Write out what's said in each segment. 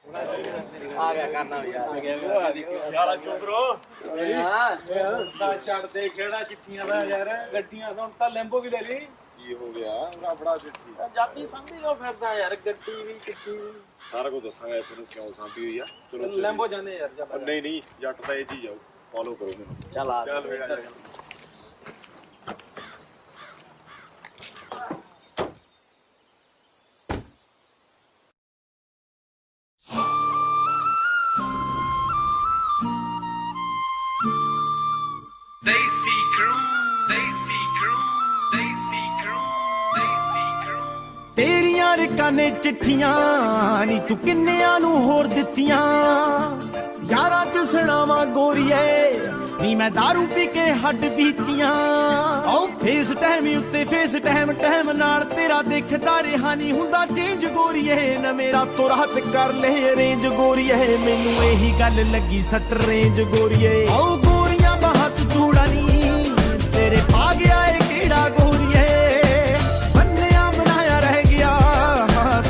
ਆ ਗਿਆ ਕਰਨਾ ਵੀ ਆ ਗਿਆ ਯਾਰਾ ਚੁੱਪ ਰੋ ਛੱਡ ਦੇ ਕਿਹੜਾ ਚਿੱਠੀਆਂ ਦਾ ਯਾਰ ਗੱਡੀਆਂ ਹੁਣ ਤਾਂ ਲੈਂਬੋ ਵੀ ਲੈ ਲਈ ਕੀ ਹੋ ਗਿਆ ਬੜਾ ਚਿੱਠੀ ਜਾਤੀ ਸੰਭੀ ਜੋ ਫਿਰਦਾ ਯਾਰ ਗੱਡੀ ਵੀ ਚਿੱਠੀ ਵੀ ਸਾਰਾ ਕੁਝ ਦੱਸਾਂਗਾ ਤੈਨੂੰ ਕਿਉਂ ਸਾਂਭੀ ਹੋਈ ਆ ਚਲੋ ਲੈਂਬੋ ਜਾਂਦੇ ਯਾਰ ਜਾ ਨਹੀਂ ਨਹੀਂ ਜੱਟ ਤਾਂ ਇਹ ਚੀਜ਼ ਜਾਓ ਫੋਲੋ ਕਰੋ ਮੈਨੂੰ ਚੱਲ ਆ ਚੱਲ ਵੇੜਾ Daisy Crew, Daisy Crew, Daisy Crew, Daisy Crew. ਤੇਰੀਆਂ ਰਕਾਨੇ ਚਿੱਠੀਆਂ ਨੀ ਤੂੰ ਕਿੰਨਿਆਂ ਨੂੰ ਹੋਰ ਦਿੱਤੀਆਂ ਯਾਰਾਂ ਚ ਸੁਣਾਵਾਂ ਗੋਰੀਏ ਨੀ ਮੈਂ ਦਾਰੂ ਪੀ ਕੇ ਹੱਡ ਬੀਤੀਆਂ ਆਓ ਫੇਸ ਟਾਈਮ ਉੱਤੇ ਫੇਸ ਟਾਈਮ ਨਾਲ ਤੇਰਾ ਦੇਖਦਾ ਰਿਹਾ ਨਹੀਂ ਹੁੰਦਾ ਚੇਂਜ ਗੋਰੀਏ ਨਾ ਮੇਰਾ ਤੋਂ ਰਾਤ ਕਰ ਲੈ ਅਰੇਂਜ ਗੋਰੀਏ ਮੈਨੂੰ ਇਹੀ ਗੱਲ ਲੱਗੀ ਸੱਟ ਰੇਂਜ ਗੋਰੀਏ ਆਓ ਗੋਰੀਆਂ ਬਾਹਤ ਚੂੜਾ ਨੀ ਤੇਰੇ ਪਾ ਗਿਆ ਏ ਕਿਹੜਾ ਗੋਰੀਏ ਬੰਨਿਆ ਬਣਾਇਆ ਰਹਿ ਗਿਆ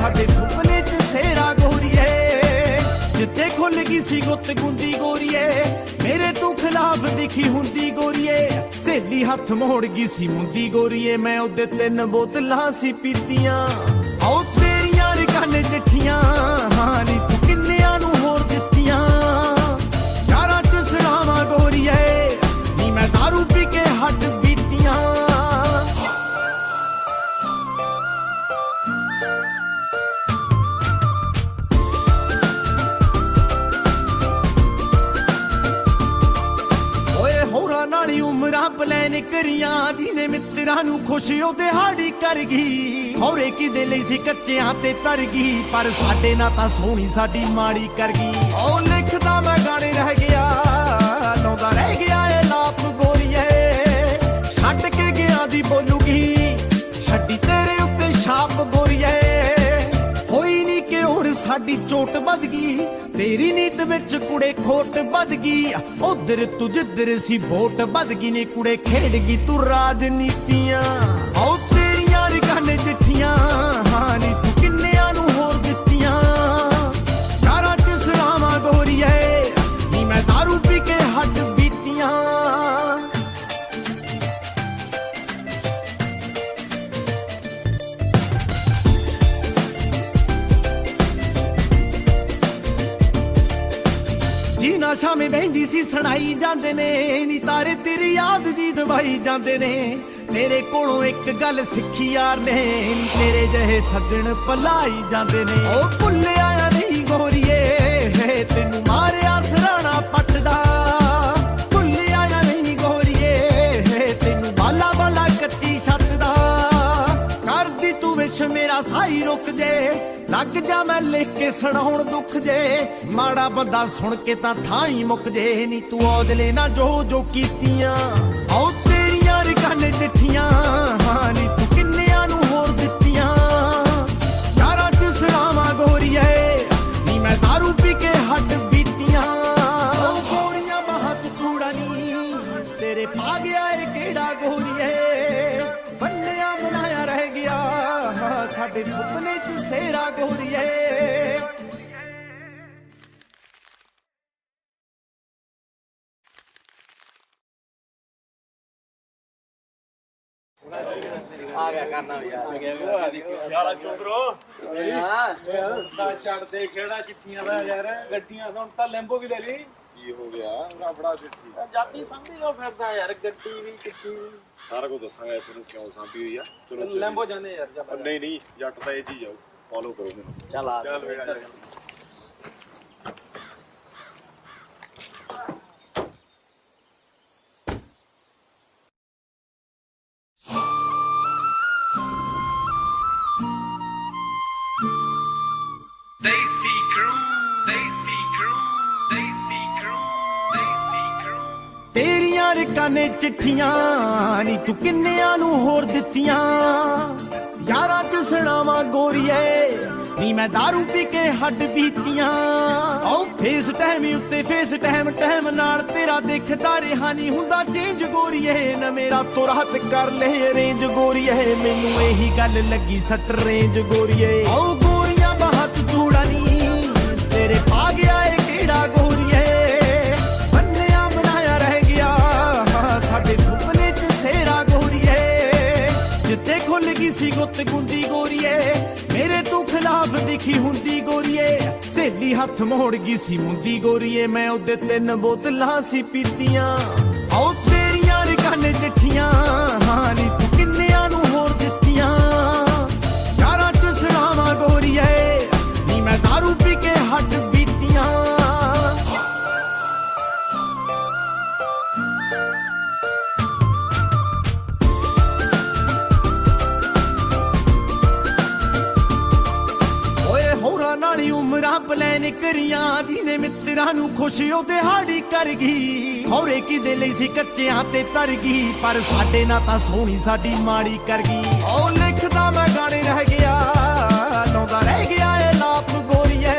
ਸਾਡੇ ਸੁਪਨੇ ਚ ਸੇਰਾ ਗੋਰੀਏ ਜਿੱਤੇ ਖੁੱਲ ਗਈ ਸੀ ਗੁੱਤ ਗੁੰਦੀ ਗੋਰੀਏ ਮੇਰੇ ਤੂੰ ਖਿਲਾਫ ਦਿਖੀ ਹੁੰਦੀ ਗੋਰੀਏ ਸਹੇਲੀ ਹੱਥ ਮੋੜ ਗਈ ਸੀ ਮੁੰਦੀ ਗੋਰੀਏ ਮੈਂ ਉਹਦੇ 3 ਬੋਤਲਾਂ ਸੀ ਪੀਤੀਆਂ ਆਓ ਤੇਰੀਆਂ ਰਕਾਨੇ ਚਿੱਠੀਆਂ ਹਾਂ ਨੀ ਤੂੰ ਕਿੰਨਿਆਂ ਨੂੰ ਹੋਰ ਦਿੱਤੀਆਂ ਯਾਰਾਂ ਚ ਸੁਣਾਵਾਂ ਗੋਰੀਏ ਨੀ ਮੈਂ ਦਾਰੂ ਪੀ ਕੇ ਹੱਡ ਬੀਤੀਆਂ ਹੋਰਾਂ ਨਾਲ ਉਮਰਾਂ ਪਲੈਨ ਕਰੀਆਂ ਜਿਹਨੇ ਮਿੱਤਰਾਂ ਨੂੰ ਖੁਸ਼ ਉਹਦੇ ਹਾੜੀ ਕਰ ਗਈ ਹੌਰੇ ਕਿਦੇ ਲਈ ਸੀ ਕੱਚਿਆਂ ਤੇ ਤਰ ਗਈ ਪਰ ਸਾਡੇ ਨਾਲ ਤਾਂ ਸੋਹਣੀ ਸਾਡੀ ਮਾੜੀ ਕਰ ਗਈ ਉਹ ਲਿਖਦਾ ਮੈਂ ਗਾਣੇ ਰਹਿ ਗਿਆ ਲਾਉਂਦਾ ਰਹਿ ਗਿਆ ਏ ਲਾਪ ਗੋਰੀਏ ਛੱਡ ਕੇ ਗਿਆ ਦੀ ਬੋਲੂਗੀ ਛੱਡੀ ਤੇਰੇ ਉੱਤੇ ਛਾਪ ਗੋਰੀਏ ਹੋਈ ਨਹੀਂ ਕਿ ਹੋਰ ਸਾਡੀ ਚੋਟ ਵੱਧ ਗਈ ਤੇਰੀ ਨੀਤ ਵਿੱਚ ਕੁੜੇ ਖੋਟ ਵੱਧ ਗਈ ਉਧਰ ਤੂੰ ਜਿੱਧਰ ਸੀ ਵੋਟ ਵੱਧ ਗਈ ਨੇ ਕੁੜੇ ਖੇਡ ਗਈ ਤੂੰ ਰਾਜਨੀਤੀਆਂ ਆਓ ਤੇਰੀਆਂ ਰਕਾਨੇ ਚਿੱਠੀਆਂ ਹਾਂ ਨੀ ਤੂੰ ਕਿੰਨਿਆਂ ਨੂੰ ਹੋਰ ਦਿੱਤੀਆਂ ਯਾਰਾਂ ਚ ਸੁਣਾਵਾਂ ਗੋਰੀਏ ਨੀ ਮੈਂ ਦਾਰੂ ਪੀ ਕੇ ਹੱਡ ਬੀਤੀਆਂ ਜੀਨਾ ਸ਼ਾਮੇ ਬਹਿੰਦੀ ਸੀ ਸੁਣਾਈ ਜਾਂਦੇ ਨੇ ਨੀ ਤਾਰੇ ਤੇਰੀ ਯਾਦ ਜੀ ਦਵਾਈ ਜਾਂਦੇ ਨੇ ਤੇਰੇ ਕੋਲੋਂ ਇੱਕ ਗੱਲ ਸਿੱਖੀ ਯਾਰ ਨੇ ਨੀ ਤੇਰੇ ਜਿਹੇ ਸੱਜਣ ਭਲਾਈ ਜਾਂਦੇ ਨੇ ਉਹ ਭੁੱਲਿਆ ਨਹੀਂ ਗੋਰੀਏ ਤੈਨੂੰ ਮਾਰਿਆ ਸਰਾਣਾ ਪੱਟਦਾ ਭੁੱਲਿਆ ਨਹੀਂ ਗੋਰੀਏ ਤੈਨੂੰ ਬਾਲਾ ਬਾਲਾ ਕੱਚੀ ਛੱਤ ਦਾ ਕਰਦੀ ਤੂੰ ਵਿਸ਼ ਮੇਰਾ ਸਾਈ ਰੁਕ ਜੇ ਲੱਗ ਜਾ ਮੈਂ ਲਿਖ ਕੇ ਸੁਣਾਉਣ ਦੁੱਖ ਜੇ ਮਾੜਾ ਬੰਦਾ ਸੁਣ ਕੇ ਤਾਂ ਥਾਂ ਹੀ ਮੁੱਕ ਜੇ ਨੀ ਤੂੰ ਔਦਲੇ ਨਾ ਜੋ ਕੀਤੀਆਂ ਆਓ ਤੇਰੀਆਂ ਰਕਾਨੇ ਚਿੱਠੀਆਂ ਹਾਂ ਨੀ ਤੂੰ ਕਿੰਨਿਆਂ ਨੂੰ ਹੋਰ ਦਿੱਤੀਆਂ ਯਾਰਾਂ ਚ ਸੁਣਾਵਾਂ ਗੋਰੀਏ ਨੀ ਮੈਂ ਦਾਰੂ ਪੀ ਕੇ ਹੱਡ ਬੀਤੀਆਂ ਉਹ ਗੋਰੀਆਂ ਬਾਹਤ ਚੂੜਾ ਨੀ ਤੇਰੇ ਪਾ ਗਿਆ ਏ ਕਿਹੜਾ ਗੋਰੀਏ ਬੰਨਿਆ ਬਣਾਇਆ ਰਹਿ ਗਿਆ ਸਾਡੇ ਸੁਪਨੇ ਚ ਸੇਰਾ ਗੋਰੀਏ ਆ ਗਿਆ ਕਰਨਾ ਵੀ ਆ ਗਿਆ ਯਾਰਾ ਚੁੱਪ ਰੋ ਛੱਡ ਦੇ ਕਿਹੜਾ ਚਿੱਠੀਆਂ ਦਾ ਯਾਰ ਗੱਡੀਆਂ ਹੁਣ ਤਾਂ ਲੈਂਬੋ ਵੀ ਲੈ ਲਈ ਕੀ ਹੋ ਗਿਆ ਬੜਾ ਚਿੱਠੀ ਜਾਤੀ ਸੰਭੀ ਜੋ ਫਿਰਦਾ ਯਾਰ ਗੱਡੀ ਵੀ ਚਿੱਠੀ ਵੀ ਸਾਰਾ ਕੁਝ ਦੱਸਾਂਗਾ ਤੈਨੂੰ ਕਿਉਂ ਸਾਂਭੀ ਹੋਈ ਆ ਚਲੋ ਲੈਂਬੋ ਜਾਂਦੇ ਯਾਰ ਜਾ ਨਹੀਂ ਨਹੀਂ ਜੱਟ ਤਾਂ ਇਹ ਚੀਜ਼ ਜਾਓ ਫੋਲੋ ਕਰੋ ਮੈਨੂੰ ਚੱਲ ਆ ਚੱਲ ਵੇੜਾ Daisy Crew, Daisy Crew, Daisy Crew, Daisy Crew. ਤੇਰੀਆਂ ਰਕਾਨੇ ਚਿੱਠੀਆਂ ਨੀ ਤੂੰ ਕਿੰਨਿਆਂ ਨੂੰ ਹੋਰ ਦਿੱਤੀਆਂ ਯਾਰਾਂ ਚ ਸੁਣਾਵਾਂ ਗੋਰੀਏ ਨੀ ਮੈਂ ਦਾਰੂ ਪੀ ਕੇ ਹੱਡ ਬੀਤੀਆਂ ਆਓ ਫੇਸ ਟਾਈਮ ਉੱਤੇ ਫੇਸ ਟਾਈਮ ਨਾਲ ਤੇਰਾ ਦੇਖਦਾ ਰਿਹਾ ਨਹੀਂ ਹੁੰਦਾ ਚੇਂਜ ਗੋਰੀਏ ਨਾ ਮੇਰਾ ਤੋਂ ਰਾਤ ਕਰ ਲੈ ਅਰੇਂਜ ਗੋਰੀਏ ਮੈਨੂੰ ਇਹੀ ਗੱਲ ਲੱਗੀ ਸੱਟ ਰੇਂਜ ਗੋਰੀਏ ਆਓ ਗੋਰੀਆਂ ਬਾਹਤ ਚੂੜਾ ਨੀ ਤੇਰੇ ਦਿਖੀ ਹੁੰਦੀ ਗੋਰੀਏ ਸਹੇਲੀ ਹੱਥ ਮੋੜ ਗਈ ਸੀ ਮੁੰਦੀ ਗੋਰੀਏ ਮੈਂ ਉਹਦੇ 3 ਬੋਤਲਾਂ ਸੀ ਪੀਤੀਆਂ ਆਓ ਤੇਰੀਆਂ ਰਕਾਨੇ ਚਿੱਠੀਆਂ ਹਾਂ ਨੀ ਤੂੰ ਕਿੰਨਿਆਂ ਨੂੰ ਹੋਰ ਦਿੱਤੀਆਂ ਯਾਰਾਂ ਚ ਸੁਣਾਵਾਂ ਗੋਰੀਏ ਨੀ ਮੈਂ ਦਾਰੂ ਪੀ ਕੇ ਹੱਡ ਬੀਤੀਆਂ ਨਾਲੀ ਉਮਰਾਂ ਪਲੈਨ ਕਰੀਆਂ ਜਿਹਨੇ ਮਿੱਤਰਾਂ ਨੂੰ ਖੁਸ਼ ਉਹਦੇ ਹਾੜੀ ਕਰ ਗਈ ਹੌਰੇ ਕਿਦੇ ਲਈ ਸੀ ਕੱਚਿਆਂ ਤੇ ਤਰ ਗਈ ਪਰ ਸਾਡੇ ਨਾਲ ਤਾਂ ਸੋਹਣੀ ਸਾਡੀ ਮਾੜੀ ਕਰ ਗਈ ਉਹ ਲਿਖਦਾ ਮੈਂ ਗਾਣੇ ਰਹਿ ਗਿਆ ਲਾਉਂਦਾ ਰਹਿ ਗਿਆ ਏ ਲਾਪ ਗੋਰੀਏ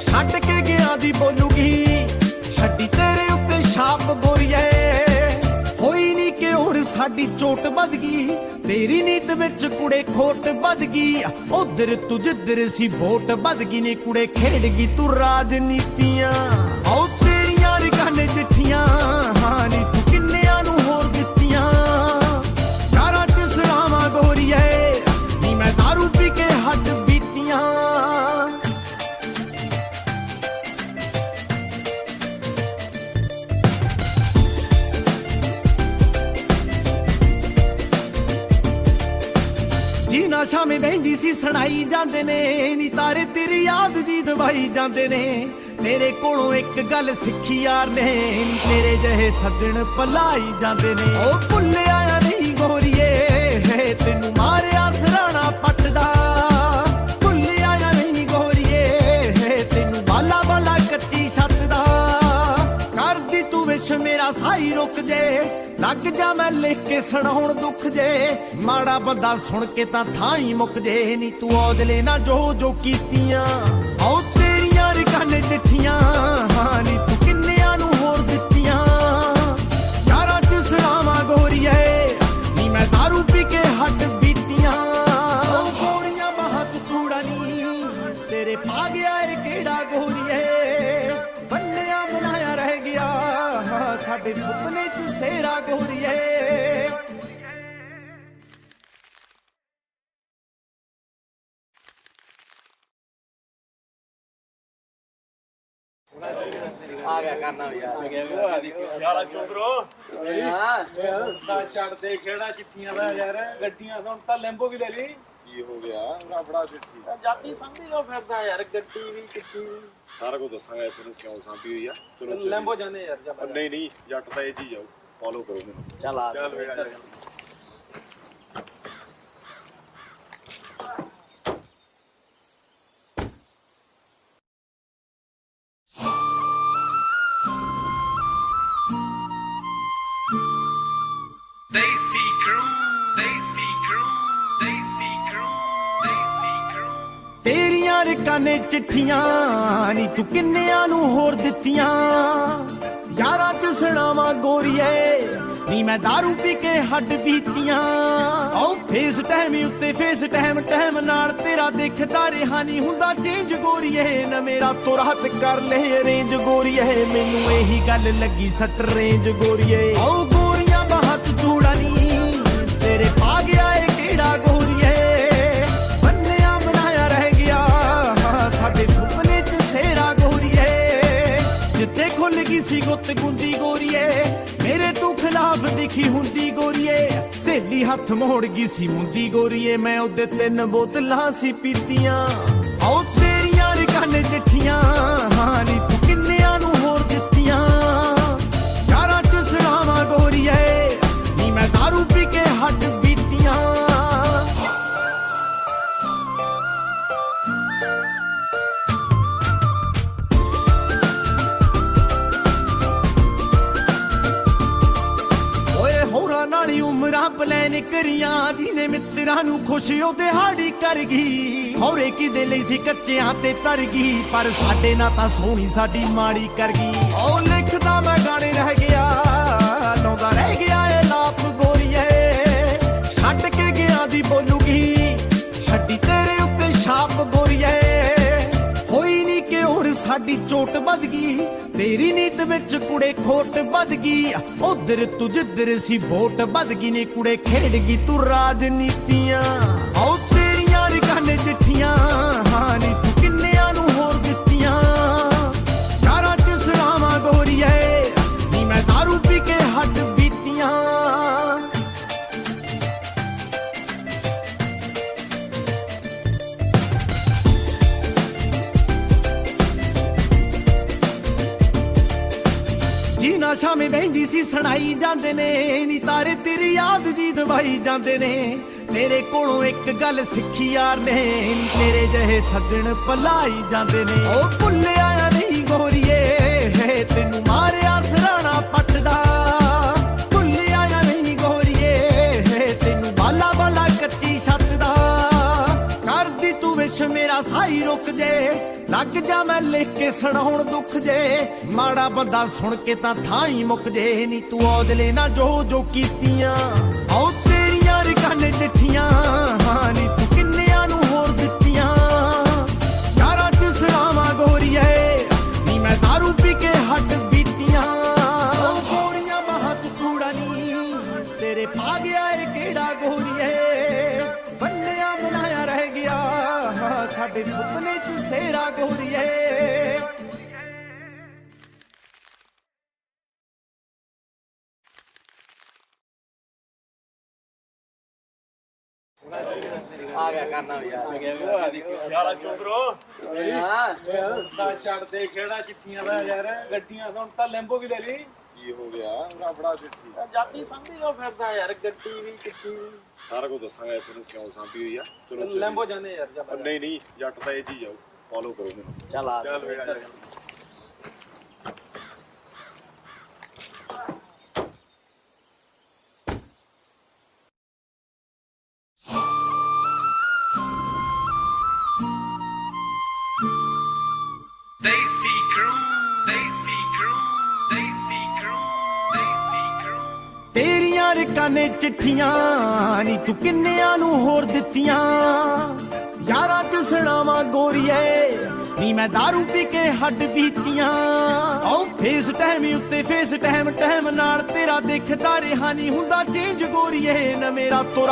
ਛੱਡ ਕੇ ਗਿਆ ਦੀ ਬੋਲੂਗੀ ਛੱਡੀ ਤੇਰੇ ਉੱਤੇ ਛਾਪ ਗੋਰੀਏ ਹੋਈ ਨਹੀਂ ਕਿ ਹੋਰ ਸਾਡੀ ਚੋਟ ਵੱਧ ਗਈ ਤੇਰੀ ਨੀਤ ਵਿੱਚ ਕੁੜੇ ਖੋਟ ਵੱਧ ਗਈ ਉਧਰ ਤੂੰ ਜਿੱਧਰ ਸੀ ਵੋਟ ਵੱਧ ਗਈ ਨੇ ਕੁੜੇ ਖੇਡ ਗਈ ਤੂੰ ਰਾਜਨੀਤੀਆਂ ਆਓ ਤੇਰੀਆਂ ਰਕਾਨੇ ਚਿੱਠੀਆਂ ਹਾਂ ਨੀ ਤੂੰ ਕਿੰਨਿਆਂ ਨੂੰ ਹੋਰ ਦਿੱਤੀਆਂ ਯਾਰਾਂ ਚ ਸੁਣਾਵਾਂ ਗੋਰੀਏ ਨੀ ਮੈਂ ਦਾਰੂ ਪੀ ਕੇ ਹੱਡ ਬੀਤੀਆਂ ਨਾ ਸ਼ਾਮੇ ਬਹਿੰਦੀ ਸੀ ਸੁਣਾਈ ਜਾਂਦੇ ਨੇ ਨੀ ਤਾਰੇ ਤੇਰੀ ਯਾਦ ਜੀ ਦਵਾਈ ਜਾਂਦੇ ਨੇ ਤੇਰੇ ਕੋਲੋਂ ਇੱਕ ਗੱਲ ਸਿੱਖੀ ਯਾਰ ਨੇ ਨੀ ਤੇਰੇ ਜਿਹੇ ਸੱਜਣ ਪਲਾਈ ਜਾਂਦੇ ਨੇ ਉਹ ਭੁੱਲਿਆ ਨਹੀਂ ਗੋਰੀਏ ਤੈਨੂੰ ਮਾਰਿਆ ਸਰਾਣਾ ਪੱਟਦਾ ਭੁੱਲਿਆ ਨਹੀਂ ਗੋਰੀਏ ਤੈਨੂੰ ਬਾਲਾ ਬਾਲਾ ਕੱਚੀ ਛੱਤ ਦਾ ਕਰਦੀ ਤੂੰ ਵਿਸ਼ ਮੇਰਾ ਸਾਈ ਰੁਕ ਜੇ ਲੱਗ ਜਾ ਮੈਂ ਲਿਖ ਕੇ ਸੁਣਾਉਣ ਦੁੱਖ ਜੇ ਮਾੜਾ ਬੰਦਾ ਸੁਣ ਕੇ ਤਾਂ ਥਾਂ ਹੀ ਮੁੱਕ ਜੇ ਨੀ ਤੂੰ ਔਦਲੇ ਨਾ ਜੋ ਕੀਤੀਆਂ ਆਓ ਤੇਰੀਆਂ ਰਕਾਨੇ ਚਿੱਠੀਆਂ ਹਾਂ ਨੀ ਤੂੰ ਕਿੰਨਿਆਂ ਨੂੰ ਹੋਰ ਦਿੱਤੀਆਂ ਯਾਰਾਂ ਚ ਸੁਣਾਵਾਂ ਗੋਰੀਏ ਨੀ ਮੈਂ ਦਾਰੂ ਪੀ ਕੇ ਹੱਡ ਬੀਤੀਆਂ ਉਹ ਗੋਰੀਆਂ ਬਾਹਾਂ ਚ ਚੂੜਾ ਨੀ ਤੇਰੇ ਪਾ ਗਿਆ ਏ ਕਿਹੜਾ ਗੋਰੀਏ ਬੰਨਿਆ ਬਣਾਇਆ ਰਹਿ ਗਿਆ ਸਾਡੇ ਸੁਪਨੇ ਚ ਸੇਰਾ ਗੋਰੀਏ ਆ ਗਿਆ ਕਰਨਾ ਵੀ ਯਾਰ ਯਾਰਾ ਚੋਬਰੋ ਦਾ ਛੱਡ ਦੇ ਕਿਹੜਾ ਚਿੱਠੀਆਂ ਦਾ ਯਾਰ ਗੱਡੀਆਂ ਹੁਣ ਤਾਂ ਲੈਂਬੋ ਵੀ ਲੈ ਲਈ ਕੀ ਹੋ ਗਿਆ ਉਹਦਾ ਬੜਾ ਚਿੱਠੀ ਜਾਤੀ ਸੰਭੀ ਲੋ ਫਿਰਦਾ ਯਾਰ ਗੱਡੀ ਵੀ ਚਿੱਠੀ ਵੀ ਸਾਰਾ ਕੁਝ ਦੱਸਾਂਗਾ ਤੈਨੂੰ ਕਿਉਂ ਸਾਂਭੀ ਹੋਈ ਆ ਚਲੋ ਲੈਂਬੋ ਜਾਂਦੇ ਯਾਰ ਜਾ ਨਹੀਂ ਨਹੀਂ ਜੱਟ ਤਾਂ ਇਹ ਚੀਜ਼ ਜਾਓ ਫੋਲੋ ਕਰੋ ਮੈਨੂੰ ਚੱਲ ਆ ਚੱਲ ਵੇੜਾ Desi Crew, Desi Crew, Desi Crew, Desi Crew. ਤੇਰੀਆਂ ਰਕਾਨੇ ਚਿੱਠੀਆਂ ਨੀ ਤੂੰ ਕਿੰਨਿਆਂ ਨੂੰ ਹੋਰ ਦਿੱਤੀਆਂ ਯਾਰਾਂ ਚ ਸੁਣਾਵਾਂ ਗੋਰੀਏ ਨੀ ਮੈਂ ਦਾਰੂ ਪੀ ਕੇ ਹੱਡ ਬੀਤੀਆਂ ਆਓ ਫੇਸ ਟਾਈਮ ਉੱਤੇ ਫੇਸ ਟਾਈਮ ਨਾਲ ਤੇਰਾ ਦੇਖਦਾ ਰਿਹਾ ਨਹੀਂ ਹੁੰਦਾ ਚੇਂਜ ਗੋਰੀਏ ਨਾ ਮੇਰਾ ਤੋਂ ਰਾਤ ਕਰ ਲੈ ਅਰੇਂਜ ਗੋਰੀਏ ਮੈਨੂੰ ਇਹੀ ਗੱਲ ਲੱਗੀ ਸੱਟ ਰੇਂਜ ਗੋਰੀਏ ਆਓ ਗੋਰੀਆਂ ਬਾਹਾਂ ਚ ਚੂੜਾ ਨੀ ਤੇਰੇ ਪਾ ਗਿਆ ਏ ਕਿਹੜਾ ਗੋਰੀਏ ਬੰਨਿਆ ਬਣਾਇਆ ਰਹਿ ਗਿਆ ਸਾਡੇ ਸੁਪਨੇ ਚ ਸੇਰਾ ਗੋਰੀਏ ਜਿੱਥੇ ਖੁੱਲ ਗਈ ਸੀ ਗੁੱਤ ਗੁੰਦੀ ਗੋਰੀਏ ਮੇਰੇ ਤੂੰ ਖਿਲਾਫ ਦਿਖੀ ਹੁੰਦੀ ਗੋਰੀਏ ਸਹੇਲੀ ਹੱਥ ਮੋੜ ਗਈ ਸੀ ਮੁੰਦੀ ਗੋਰੀਏ ਮੈਂ ਉਹਦੇ 3 ਬੋਤਲਾਂ ਸੀ ਪੀਤੀਆਂ ਆਓ ਤੇਰੀਆਂ ਰਕਾਨੇ ਚਿੱਠੀਆਂ ਹਾਂ ਨੀ ਤੂੰ ਕਿੰਨਿਆਂ ਨੂੰ ਹੋਰ ਦਿੱਤੀਆਂ ਯਾਰਾਂ ਚ ਸੁਣਾਵਾਂ ਗੋਰੀਏ ਨੀ ਮੈਂ ਦਾਰੂ ਪੀ ਕੇ ਹੱਡ ਬੀਤੀਆਂ ਨਾਲੀ ਉਮਰਾਂ ਪਲੈਨ ਕਰੀਆਂ ਜਿਹਨੇ ਮਿੱਤਰਾਂ ਨੂੰ ਖੁਸ਼ ਉਹਦੇ ਹਾੜੀ ਕਰ ਗਈ ਹੌਰੇ ਕਿਦੇ ਲਈ ਸੀ ਕੱਚਿਆਂ ਤੇ ਤਰ ਗਈ ਪਰ ਸਾਡੇ ਨਾਲ ਤਾਂ ਸੋਹਣੀ ਸਾਡੀ ਮਾੜੀ ਕਰ ਗਈ ਉਹ ਲਿਖਦਾ ਮੈਂ ਗਾਣੇ ਰਹਿ ਗਿਆ ਲਾਉਂਦਾ ਰਹਿ ਗਿਆ ਏ ਲਾਪ ਗੋਰੀਏ ਛੱਡ ਕੇ ਗਿਆ ਦੀ ਬੋਲੂਗੀ ਛੱਡੀ ਤੇਰੇ ਉੱਤੇ ਛਾਪ ਗੋਰੀਏ ਹੋਈ ਨਹੀਂ ਕਿ ਹੋਰ ਸਾਡੀ ਚੋਟ ਵੱਧ ਗਈ ਤੇਰੀ ਨੀਤ ਵਿੱਚ ਕੁੜੇ ਖੋਟ ਵੱਧ ਗਈ ਉਧਰ ਤੂੰ ਜਿੱਧਰ ਸੀ ਵੋਟ ਵੱਧ ਗਈ ਨੇ ਕੁੜੇ ਖੇਡ ਗਈ ਤੂੰ ਰਾਜਨੀਤੀਆਂ ਆਓ ਤੇਰੀਆਂ ਰਕਾਨੇ ਚਿੱਠੀਆਂ ਹਾਂ ਸ਼ਾਮੇ ਬਹਿੰਦੀ ਸੀ ਸੁਣਾਈ ਜਾਂਦੇ ਨੇ ਨੀ ਤਾਰੇ ਤੇਰੀ ਯਾਦ ਜੀ ਦਵਾਈ ਜਾਂਦੇ ਨੇ ਤੇਰੇ ਕੋਲੋਂ ਇੱਕ ਗੱਲ ਸਿੱਖੀ ਯਾਰ ਨੇ ਨੀ ਤੇਰੇ ਜਿਹੇ ਸੱਜਣ ਭਲਾਈ ਜਾਂਦੇ ਨੇ ਉਹ ਭੁੱਲਿਆ ਨਹੀਂ ਗੋਰੀਏ ਤੈਨੂੰ ਮਾਰਿਆ ਸਰਾਣਾ ਪੱਟਦਾ ਭੁੱਲਿਆ ਨਹੀਂ ਗੋਰੀਏ ਤੈਨੂੰ ਬਾਲਾ ਬਾਲਾ ਕੱਚੀ ਛੱਤ ਦਾ ਕਰਦੀ ਤੂੰ ਵਿਸ਼ ਮੇਰਾ ਸਾਈ ਰੁਕ ਜੇ ਲੱਗ ਜਾ ਮੈਂ ਲਿਖ ਕੇ ਸੁਣਾਉਣ ਦੁੱਖ ਜੇ ਮਾੜਾ ਬੰਦਾ ਸੁਣ ਕੇ ਤਾਂ ਥਾਂ ਹੀ ਮੁੱਕ ਜੇ ਨੀ ਤੂੰ ਔਦਲੇ ਨਾ ਜੋ ਜੋ ਕੀਤੀਆਂ ਆਉ ਤੇਰੀਆਂ ਰਕਾਨੇ ਚਿੱਠੀਆਂ ਹਾਂ ਨੀ ਤੂੰ ਕਿੰਨਿਆਂ ਨੂੰ ਹੋਰ ਦਿੱਤੀਆਂ ਯਾਰਾਂ ਚ ਸੁਣਾਵਾਂ ਗੋਰੀਏ ਨੀ ਮੈਂ ਦਾਰੂ ਪੀ ਕੇ ਹੱਡ ਬੀਤੀਆਂ ਉਹ ਗੋਰੀਆਂ ਬਾਹਾਂ ਚ ਚੂੜਾ ਨੀ ਤੇਰੇ ਪਾ ਗਿਆ ਏ ਕਿਹੜਾ ਗੋਰੀਏ ਬੰਨਿਆ ਬਣਾਇਆ ਰਹਿ ਗਿਆ ਸਾਡੇ ਸੁਪਨੇ ਚ ਸੇਰਾ ਗੋਰੀਏ ਆ ਗਿਆ ਕਰਨਾ ਵੀ ਯਾਰ ਯਾਰਾ ਚੋਬਰੋ ਦਾ ਛੱਡਦੇ ਖੇੜਾ ਚਿੱਠੀਆਂ ਦਾ ਯਾਰ ਗੱਡੀਆਂ ਹੁਣ ਤਾਂ ਲੈਂਬੋ ਵੀ ਲੈ ਲਈ ਕੀ ਹੋ ਗਿਆ ਰਬੜਾ ਚਿੱਠੀ ਜਾਤੀ ਸੰਭੀ ਜੋ ਫਿਰਦਾ ਯਾਰ ਗੱਡੀ ਵੀ ਚਿੱਠੀ ਵੀ ਸਾਰਾ ਕੁਝ ਦੱਸਾਂਗਾ ਤੈਨੂੰ ਕਿਉਂ ਸਾਂਭੀ ਹੋਈ ਆ ਚਲੋ ਲੈਂਬੋ ਜਾਂਦੇ ਯਾਰ ਜਾ ਨਹੀਂ ਨਹੀਂ ਜੱਟ ਤਾਂ ਇਹ ਜੀ ਜਾਓ ਫੋਲੋ ਕਰੋ ਮੈਨੂੰ ਚੱਲ ਆ ਚੱਲ ਵੇ ਆ ਜਾ Desi Crew, Desi Crew, Desi Crew, Desi Crew. ਤੇਰੀਆਂ ਰਕਾਨੇ ਚਿੱਠੀਆਂ ਨੀ ਤੂੰ ਕਿੰਨਿਆਂ ਨੂੰ ਹੋਰ ਦਿੱਤੀਆਂ ਯਾਰਾਂ ਚ ਸੁਣਾਵਾਂ ਗੋਰੀਏ ਨੀ ਮੈਂ ਦਾਰੂ ਪੀ ਕੇ ਹੱਡ ਬੀਤੀਆਂ ਆਉ ਫੇਸ ਟਾਈਮ ਉੱਤੇ ਫੇਸ ਟਾਈਮ ਨਾਲ ਤੇਰਾ ਦੇਖਦਾ ਰਿਹਾ ਨਹੀਂ ਹੁੰਦਾ ਚੇਂਜ ਗੋਰੀਏ ਨਾ ਮੇਰਾ ਤੁਰ